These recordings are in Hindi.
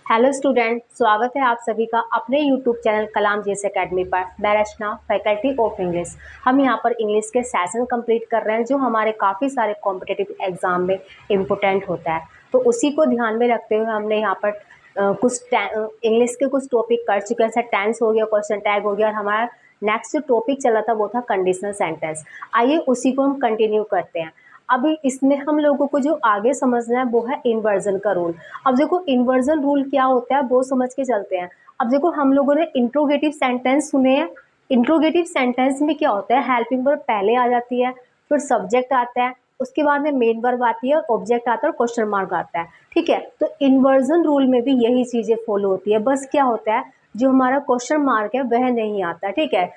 हेलो स्टूडेंट, स्वागत है आप सभी का अपने यूट्यूब चैनल कलाम जेस एकेडमी पर। मैं रचना, फैकल्टी ऑफ इंग्लिश। हम यहां पर इंग्लिश के सेशन कंप्लीट कर रहे हैं जो हमारे काफ़ी सारे कॉम्पिटिटिव एग्जाम में इम्पोर्टेंट होता है। तो उसी को ध्यान में रखते हुए हमने यहाँ पर कुछ इंग्लिश के कुछ टॉपिक कर चुके हैं। जैसे टेंस हो गया, क्वेश्चन टैग हो गया, और हमारा नेक्स्ट जो टॉपिक चला था वो था कंडीशनल सेंटेंस। आइए उसी को हम कंटिन्यू करते हैं। अभी इसमें हम लोगों को जो आगे समझना है वो है इन्वर्जन का रूल। अब देखो इन्वर्जन रूल क्या होता है वो समझ के चलते हैं। अब देखो हम लोगों ने इंट्रोगेटिव सेंटेंस सुने हैं। इंट्रोगेटिव सेंटेंस में क्या होता है, हेल्पिंग वर्ब पहले आ जाती है, फिर सब्जेक्ट आता है, उसके बाद में मेन वर्ब आती है, ऑब्जेक्ट आता है और क्वेश्चन मार्क आता है। ठीक है, तो इन्वर्जन रूल में भी यही चीजें फॉलो होती है। बस क्या होता है, जो हमारा क्वेश्चन मार्क है वह नहीं आता। ठीक है,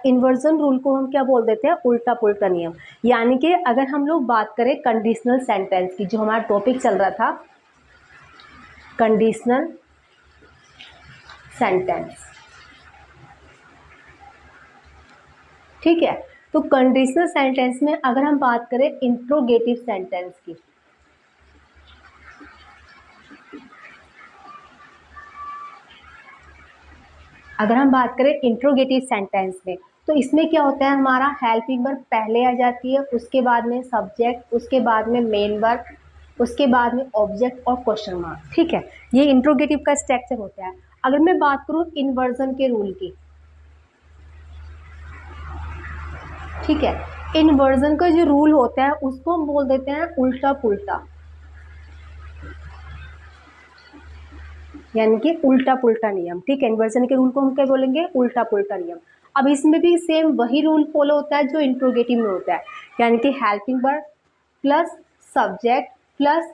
इन्वर्जन रूल को हम क्या बोल देते हैं, उल्टा पुल्टा नियम। यानी कि अगर हम लोग बात करें कंडीशनल सेंटेंस की, जो हमारा टॉपिक चल रहा था कंडीशनल सेंटेंस, ठीक है, तो कंडीशनल सेंटेंस में अगर हम बात करें इंट्रोगेटिव सेंटेंस की, अगर हम बात करें इंट्रोगेटिव सेंटेंस में, तो इसमें क्या होता है, हमारा हेल्पिंग वर्ब पहले आ जाती है, उसके बाद में सब्जेक्ट, उसके बाद में मेन वर्ब, उसके बाद में ऑब्जेक्ट और क्वेश्चन मार्क। ठीक है, ये इंट्रोगेटिव का स्ट्रक्चर होता है। अगर मैं बात करूं इन्वर्जन के रूल की, ठीक है, इन्वर्जन का जो रूल होता है उसको हम बोल देते हैं उल्टा पुल्टा, यानी कि उल्टा पुल्टा नियम। ठीक है, इन्वर्जन के रूल को हम क्या बोलेंगे, उल्टा पुल्टा नियम। अब इसमें भी सेम वही रूल फॉलो होता है जो इंट्रोगेटिव में होता है, यानी कि helping verb plus subject plus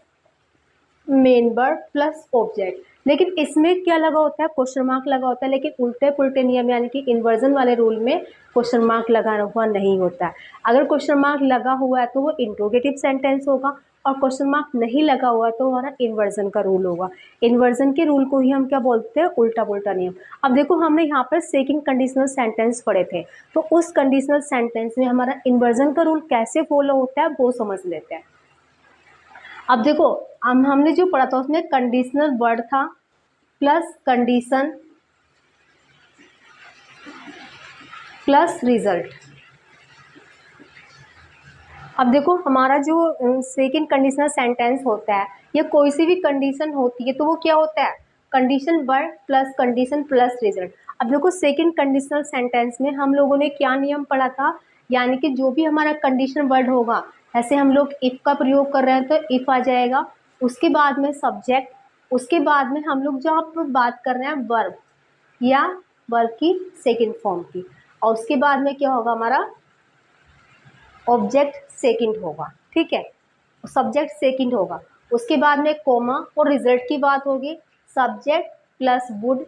main verb plus object. लेकिन इसमें क्या लगा होता है, क्वेश्चन मार्क लगा होता है। लेकिन उल्टे पुल्टे नियम यानी कि इन्वर्जन वाले रूल में क्वेश्चन मार्क लगा हुआ नहीं होता है। अगर क्वेश्चन मार्क लगा हुआ है तो वो इंट्रोगेटिव सेंटेंस होगा, और क्वेश्चन मार्क नहीं लगा हुआ है तो हमारा इन्वर्जन का रूल होगा। इन्वर्जन के रूल को ही हम क्या बोलते हैं, उल्टा पुल्टा नियम। अब देखो हमने यहाँ पर सेकंड कंडीशनल सेंटेंस पढ़े थे, तो उस कंडीशनल सेंटेंस में हमारा इन्वर्जन का रूल कैसे फॉलो होता है वो समझ लेते हैं। अब देखो हमने जो पढ़ा था उसमें कंडीशनल वर्ड था प्लस कंडीशन प्लस रिजल्ट। अब देखो हमारा जो सेकंड कंडीशनल सेंटेंस होता है या कोई सी भी कंडीशन होती है तो वो क्या होता है, condition word plus condition plus result. अब देखो सेकंड कंडीशनल सेंटेंस में हम लोगों ने क्या नियम पढ़ा था, यानी कि जो भी हमारा कंडीशन वर्ड होगा, ऐसे हम लोग इफ का प्रयोग कर रहे हैं तो इफ आ जाएगा, उसके बाद में सब्जेक्ट, उसके बाद में हम लोग जो आप बात कर रहे हैं वर्ब या वर्ब की सेकेंड फॉर्म की, और उसके बाद में क्या होगा, हमारा ऑब्जेक्ट सेकंड होगा। ठीक है, सब्जेक्ट सेकंड होगा, उसके बाद में कोमा और रिजल्ट की बात होगी, subject plus would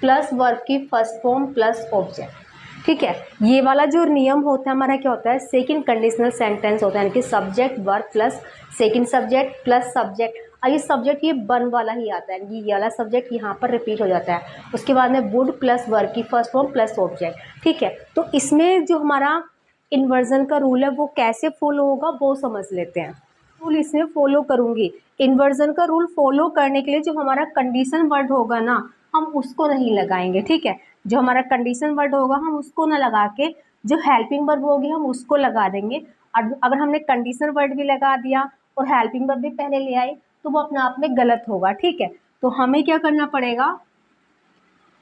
plus verb की फर्स्ट फॉर्म प्लस ऑब्जेक्ट। ठीक है, ये वाला जो नियम होता है हमारा क्या होता है, सेकंड कंडीशनल सेंटेंस होता है, यानी कि subject verb plus second subject plus subject. और ये सब्जेक्ट ये वन वाला ही आता है, ये वाला सब्जेक्ट यहाँ पर रिपीट हो जाता है, उसके बाद में वुड प्लस वर्ब की फर्स्ट फॉर्म प्लस ऑब्जेक्ट। ठीक है, तो इसमें जो हमारा इन्वर्जन का रूल है वो कैसे फॉलो होगा वो समझ लेते हैं। रूल इसमें फॉलो करूंगी, इन्वर्जन का रूल फॉलो करने के लिए जो हमारा कंडीशन वर्ड होगा ना, हम उसको नहीं लगाएंगे। ठीक है, जो हमारा कंडीशन वर्ड होगा हम उसको ना लगा के जो हेल्पिंग वर्ब होगी हम उसको लगा देंगे। और अगर हमने कंडीशन वर्ड भी लगा दिया और हेल्पिंग वर्ब भी पहले ले आए तो वो अपने आप में गलत होगा। ठीक है, तो हमें क्या करना पड़ेगा,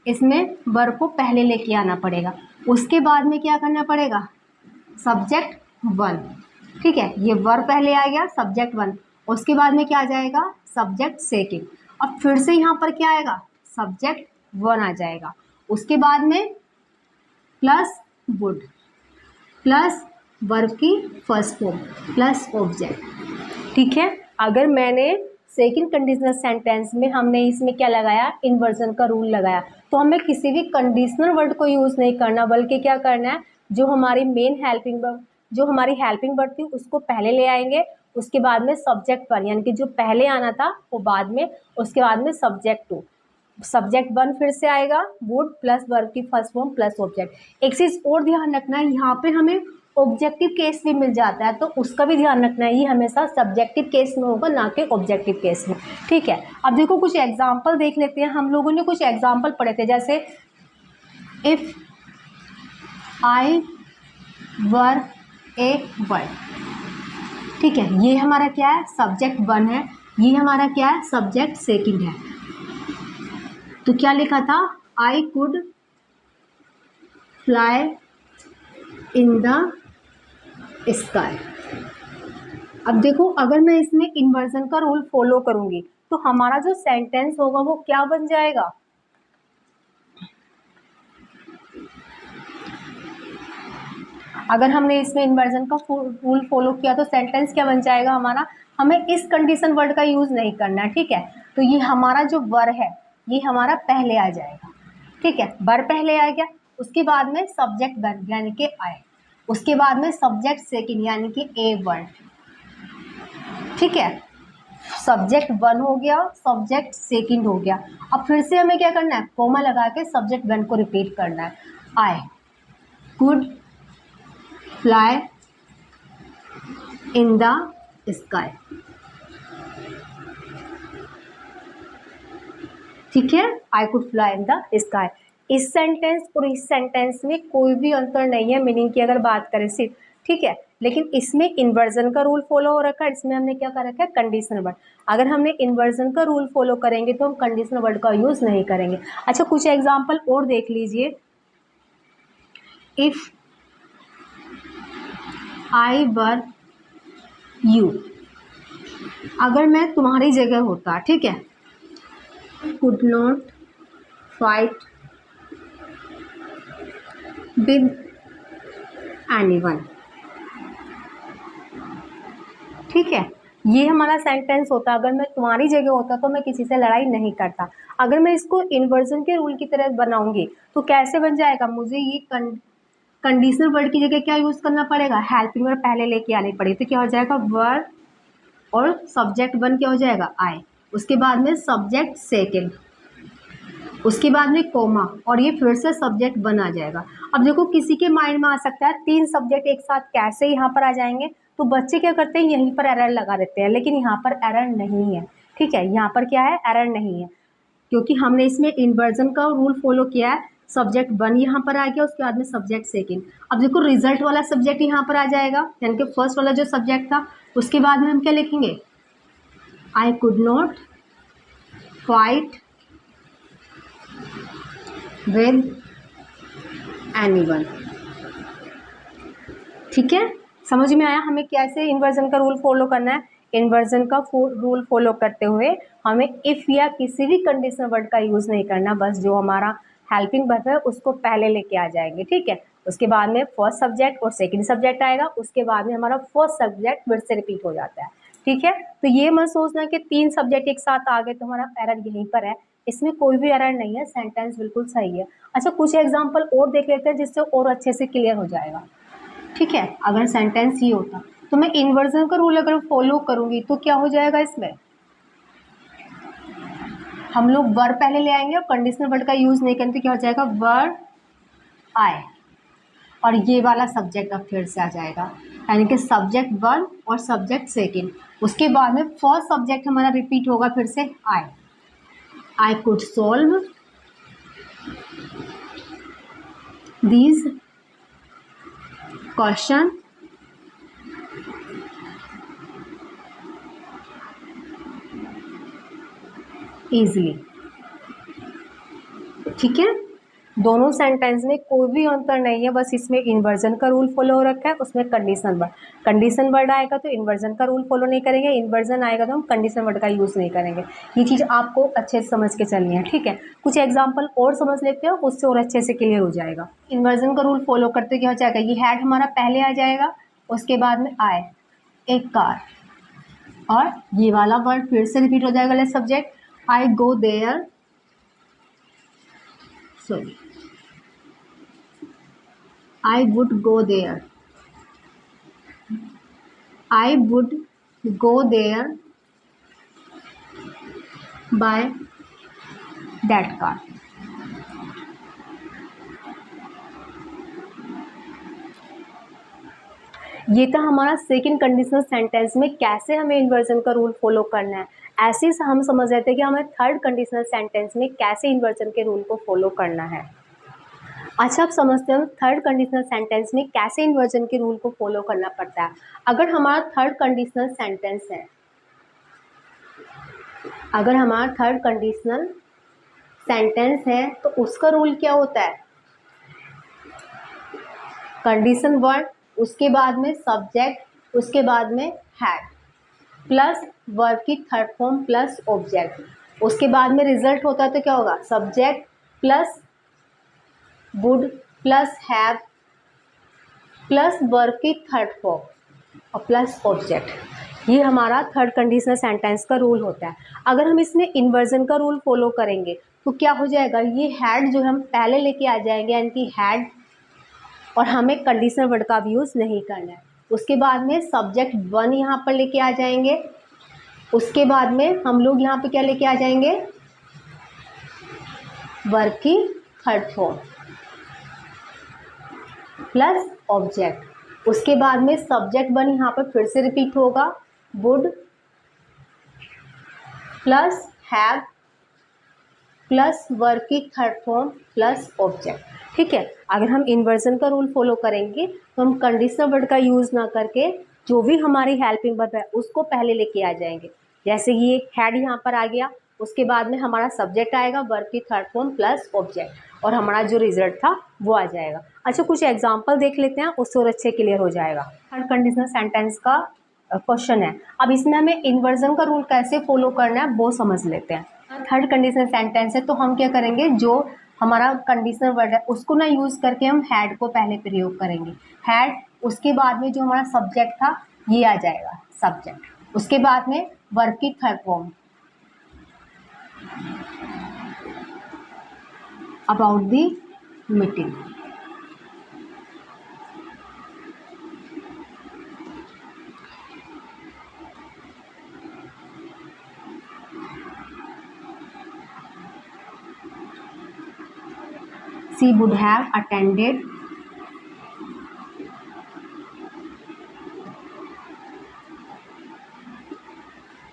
इसमें वर्ब को पहले लेके आना पड़ेगा, उसके बाद में क्या करना पड़ेगा, सब्जेक्ट वन। ठीक है, ये वर्ब पहले आ गया सब्जेक्ट वन, उसके बाद में क्या आ जाएगा, सब्जेक्ट सेकंड, और फिर से यहाँ पर क्या आएगा, सब्जेक्ट वन आ जाएगा, उसके बाद में प्लस वुड प्लस वर्ब की फर्स्ट फॉर्म प्लस ऑब्जेक्ट। ठीक है, अगर मैंने सेकंड कंडीशनल सेंटेंस में हमने इसमें क्या लगाया, इन्वर्जन का रूल लगाया, तो हमें किसी भी कंडीशनल वर्ड को यूज़ नहीं करना, बल्कि क्या करना है, जो हमारी मेन हेल्पिंग वर्ब, जो हमारी हेल्पिंग वर्ड थी उसको पहले ले आएंगे, उसके बाद में सब्जेक्ट पर, यानी कि जो पहले आना था वो बाद में, उसके बाद में सब्जेक्ट टू, सब्जेक्ट वन फिर से आएगा, वुड प्लस वर्ब की फर्स्ट फॉर्म प्लस ऑब्जेक्ट। एक चीज़ और ध्यान रखना है, यहाँ पे हमें ऑब्जेक्टिव केस भी मिल जाता है, तो उसका भी ध्यान रखना है, ये हमेशा सब्जेक्टिव केस में होगा ना कि ऑब्जेक्टिव केस में। ठीक है, अब देखो कुछ एग्जाम्पल देख लेते हैं। हम लोगों ने कुछ एग्जाम्पल पढ़े थे, जैसे if I were a word. ठीक है, ये हमारा क्या है, सब्जेक्ट 1 है, ये हमारा क्या है, सब्जेक्ट 2 है। तो क्या लिखा था, I could fly in the sky. अब देखो, अगर मैं इसमें इन्वर्जन का रूल फॉलो करूंगी तो हमारा जो सेंटेंस होगा वो क्या बन जाएगा, अगर हमने इसमें इन्वर्जन का रूल फॉलो किया तो सेंटेंस क्या बन जाएगा हमारा, हमें इस कंडीशन वर्ड का यूज नहीं करना है। ठीक है, तो ये हमारा जो वर है ये हमारा पहले आ जाएगा। ठीक है, वर पहले आ गया, उसके बाद में सब्जेक्ट वन यानी कि आई, उसके बाद में सब्जेक्ट सेकंड यानी कि ए वर्ड। ठीक है, सब्जेक्ट 1 हो गया, सब्जेक्ट 2 हो गया। अब फिर से हमें क्या करना है, कोमा लगा के सब्जेक्ट 1 को रिपीट करना है, I could fly in the sky. ठीक है, I could fly in the sky. इस सेंटेंस और इस सेंटेंस में कोई भी अंतर नहीं है मीनिंग की अगर बात करें सिर्फ। ठीक है, लेकिन इसमें इन्वर्जन का रूल फॉलो हो रखा है, इसमें हमने क्या कर रखा है, कंडीशनल वर्ड। अगर हमने इन्वर्जन का रूल फॉलो करेंगे तो हम कंडीशनल वर्ड का यूज नहीं करेंगे। अच्छा, कुछ एग्जाम्पल और देख लीजिए। इफ आई वर यू, अगर मैं तुम्हारी जगह होता, ठीक है, could not fight with anyone. ठीक है, ये हमारा सेंटेंस होता, अगर मैं तुम्हारी जगह होता तो मैं किसी से लड़ाई नहीं करता। अगर मैं इसको इन्वर्जन के रूल की तरह बनाऊंगी तो कैसे बन जाएगा, मुझे ये कंडीशनल वर्ड की जगह क्या यूज करना पड़ेगा, हेल्पिंग वर्ड पहले लेके आनी पड़ेगी। तो क्या हो जाएगा, वर्ड और सब्जेक्ट 1 क्या हो जाएगा, आई, उसके बाद में सब्जेक्ट 2, उसके बाद में कोमा, और ये फिर से सब्जेक्ट 1 आ जाएगा। अब देखो, किसी के माइंड में आ सकता है 3 सब्जेक्ट एक साथ कैसे यहाँ पर आ जाएंगे, तो बच्चे क्या करते हैं, यहीं पर एरर लगा देते हैं, लेकिन यहाँ पर एरर नहीं है। ठीक है, यहाँ पर क्या है, एरर नहीं है, क्योंकि हमने इसमें इन्वर्जन का रूल फॉलो किया है। सब्जेक्ट 1 यहाँ पर आ गया, उसके बाद में सब्जेक्ट 2। अब देखो, रिजल्ट वाला सब्जेक्ट यहाँ पर आ जाएगा, यानी कि फर्स्ट वाला जो सब्जेक्ट था, उसके बाद में हम क्या लिखेंगे, I could not fight with anyone. ठीक है, समझ में आया हमें कैसे इन्वर्जन का रूल फॉलो करना है। इन्वर्जन का रूल फॉलो करते हुए हमें इफ या किसी भी कंडीशनल वर्ड का यूज नहीं करना, बस जो हमारा हेल्पिंग वर्ब है उसको पहले लेके आ जाएंगे। ठीक है, उसके बाद में फर्स्ट सब्जेक्ट और सेकंड सब्जेक्ट आएगा, उसके बाद में हमारा फर्स्ट सब्जेक्ट फिर से रिपीट हो जाता है। ठीक है, तो ये मत सोचना कि 3 सब्जेक्ट एक साथ आ गए तो हमारा एरर यहीं पर है, इसमें कोई भी एरर नहीं है, सेंटेंस बिल्कुल सही है। अच्छा, कुछ एग्जाम्पल और देख लेते हैं जिससे और अच्छे से क्लियर हो जाएगा। ठीक है, अगर सेंटेंस ही होता तो मैं इन्वर्जन का रूल अगर फॉलो करूंगी तो क्या हो जाएगा, इसमें हम लोग वर्ब पहले ले आएंगे और कंडीशनल वर्ड का यूज नहीं करेंगे, तो क्या हो जाएगा, वर्ब आए, और ये वाला सब्जेक्ट अब फिर से आ जाएगा, यानी कि सब्जेक्ट 1 और सब्जेक्ट 2। उसके बाद में फर्स्ट सब्जेक्ट हमारा रिपीट होगा फिर से, I, I could solve these question easily. ठीक है, दोनों सेंटेंस में कोई भी अंतर नहीं है, बस इसमें इन्वर्जन का रूल फॉलो हो रखा है, उसमें कंडीशन वर्ड आएगा तो इन्वर्जन का रूल फॉलो नहीं करेंगे, इन्वर्जन आएगा तो हम कंडीशन वर्ड का यूज नहीं करेंगे। ये चीज़ आपको अच्छे से समझ के चलनी है। ठीक है, कुछ एग्जाम्पल और समझ लेते हो, उससे और अच्छे से क्लियर हो जाएगा। इन्वर्जन का रूल फॉलो करते क्या हो जाएगा, ये हैड हमारा पहले आ जाएगा, उसके बाद में आए एक कार, और ये वाला वर्ड फिर से रिपीट हो जाएगा, subject I go there, sorry, I would go there, I would go there by that car। ये था हमारा सेकंड कंडीशनल सेंटेंस में कैसे हमें इन्वर्जन का रूल फॉलो करना है। ऐसे ही हम समझ रहे थे कि हमें थर्ड कंडीशनल सेंटेंस में कैसे इन्वर्जन के रूल को फॉलो करना है। अच्छा, अब समझते हैं थर्ड कंडीशनल सेंटेंस में कैसे इन्वर्जन के रूल को फॉलो करना पड़ता है। अगर हमारा थर्ड कंडीशनल सेंटेंस है, अगर हमारा थर्ड कंडीशनल सेंटेंस है तो उसका रूल क्या होता है, कंडीशन वर्ड, उसके बाद में सब्जेक्ट, उसके बाद में हैड प्लस वर्ब की थर्ड फॉर्म प्लस ऑब्जेक्ट, उसके बाद में रिजल्ट होता है तो क्या होगा, subject plus would plus have plus verb की थर्ड फॉर्म और प्लस ऑब्जेक्ट। ये हमारा थर्ड कंडीशनल सेंटेंस का रूल होता है। अगर हम इसमें इन्वर्जन का रूल फॉलो करेंगे तो क्या हो जाएगा, ये हैड जो हम पहले लेके आ जाएंगे, यानी कि हैड, और हमें कंडीशनल वर्ड का भी यूज़ नहीं करना है। उसके बाद में सब्जेक्ट वन यहाँ पर लेके आ जाएंगे, उसके बाद में हम लोग यहाँ पे क्या लेके आ जाएंगे, वर्ब की थर्ड फॉर्म प्लस ऑब्जेक्ट, उसके बाद में सब्जेक्ट वन यहाँ पर फिर से रिपीट होगा, would plus have plus verb की थर्ड फॉर्म प्लस ऑब्जेक्ट। ठीक है, अगर हम इन्वर्जन का रूल फॉलो करेंगे तो हम कंडीशनल वर्ड का यूज़ ना करके जो भी हमारी हेल्पिंग वर्ब है उसको पहले लेके आ जाएंगे। जैसे ये हैड यहाँ पर आ गया, उसके बाद में हमारा सब्जेक्ट आएगा, वर्ब की थर्ड फॉर्म प्लस ऑब्जेक्ट, और हमारा जो रिजल्ट था वो आ जाएगा। अच्छा, कुछ एग्जाम्पल देख लेते हैं, उससे और अच्छे क्लियर हो जाएगा। थर्ड कंडीशनल सेंटेंस का क्वेश्चन है। अब इसमें हमें इन्वर्जन का रूल कैसे फॉलो करना है वो समझ लेते हैं। थर्ड कंडीशनल सेंटेंस है तो हम क्या करेंगे, जो हमारा कंडीशनल वर्ड है उसको ना यूज़ करके हम हैड को पहले प्रयोग करेंगे। हैड, उसके बाद में जो हमारा सब्जेक्ट था ये आ जाएगा सब्जेक्ट, उसके बाद में वर्ब की third form about the meeting, she would have attended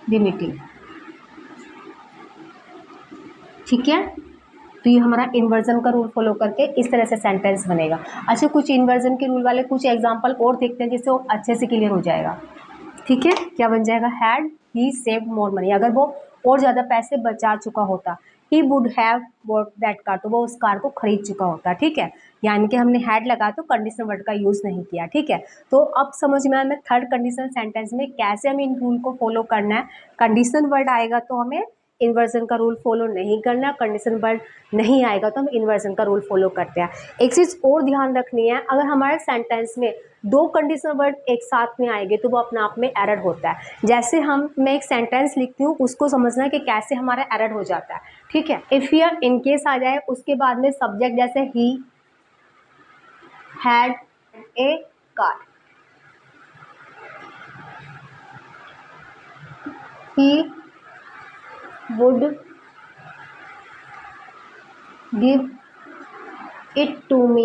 the meeting। ठीक है, तो ये हमारा इन्वर्जन का रूल फॉलो करके इस तरह से सेंटेंस बनेगा। अच्छा, कुछ इन्वर्जन के रूल वाले कुछ एग्जांपल और देखते हैं जिससे वो अच्छे से क्लियर हो जाएगा। ठीक है, क्या बन जाएगा, had he saved more money, अगर वो और ज़्यादा पैसे बचा चुका होता, he would have bought that car, तो वो उस कार को खरीद चुका होता। ठीक है, यानी कि हमने हैड लगा तो कंडीशनल वर्ड का यूज़ नहीं किया। ठीक है, तो अब समझ में आया हमें थर्ड कंडीशनल सेंटेंस में कैसे हमें इन रूल को फॉलो करना है। कंडीशनल वर्ड आएगा तो हमें इन्वर्जन का रूल फॉलो नहीं करना, कंडीशन वर्ड नहीं आएगा तो हम इन्वर्जन का रूल फॉलो करते हैं। एक चीज़ और ध्यान रखनी है, अगर हमारे सेंटेंस में दो कंडीशनल वर्ड एक साथ में आएंगे तो वो अपने आप में एरर होता है। जैसे मैं एक सेंटेंस लिखती हूँ, उसको समझना है कि कैसे हमारा एरर हो जाता है। ठीक है, इफ़ या इन केस आ जाए, उसके बाद में सब्जेक्ट जैसे he had a car, he would give it to me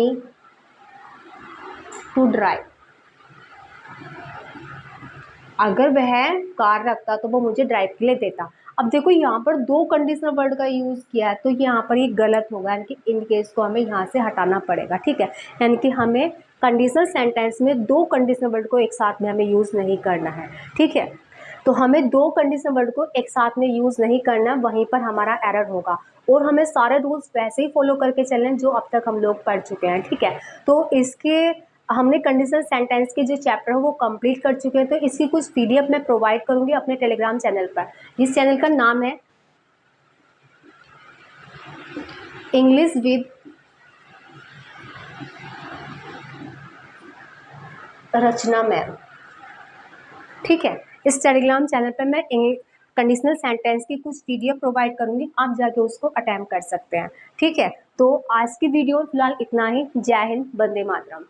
to drive, अगर वह कार रखता तो वो मुझे ड्राइव के लिए देता। अब देखो यहाँ पर दो कंडीशनल वर्ड का यूज़ किया है तो यहाँ पर ये गलत होगा, यानी कि इन केस को हमें यहाँ से हटाना पड़ेगा। ठीक है, यानी कि हमें कंडीशनल सेंटेंस में दो कंडीशनल वर्ड को एक साथ में हमें यूज़ नहीं करना है। ठीक है, तो हमें दो कंडीशनल वर्ड को एक साथ में यूज़ नहीं करना, वहीं पर हमारा एरर होगा। और हमें सारे रूल्स वैसे ही फॉलो करके चलने जो अब तक हम लोग पढ़ चुके हैं। ठीक है, तो इसके हमने कंडीशनल सेंटेंस के जो चैप्टर है वो कंप्लीट कर चुके हैं, तो इसकी कुछ पीडीएफ मैं प्रोवाइड करूंगी अपने टेलीग्राम चैनल पर। जिस चैनल का नाम है इंग्लिश विद रचना मैम। ठीक है, इस टेलीग्राम चैनल पर मैं कंडीशनल सेंटेंस की कुछ पीडीएफ प्रोवाइड करूंगी, आप जाके उसको अटेम्प्ट कर सकते हैं। ठीक है, तो आज की वीडियो फिलहाल इतना ही। जय हिंद, वंदे मातरम।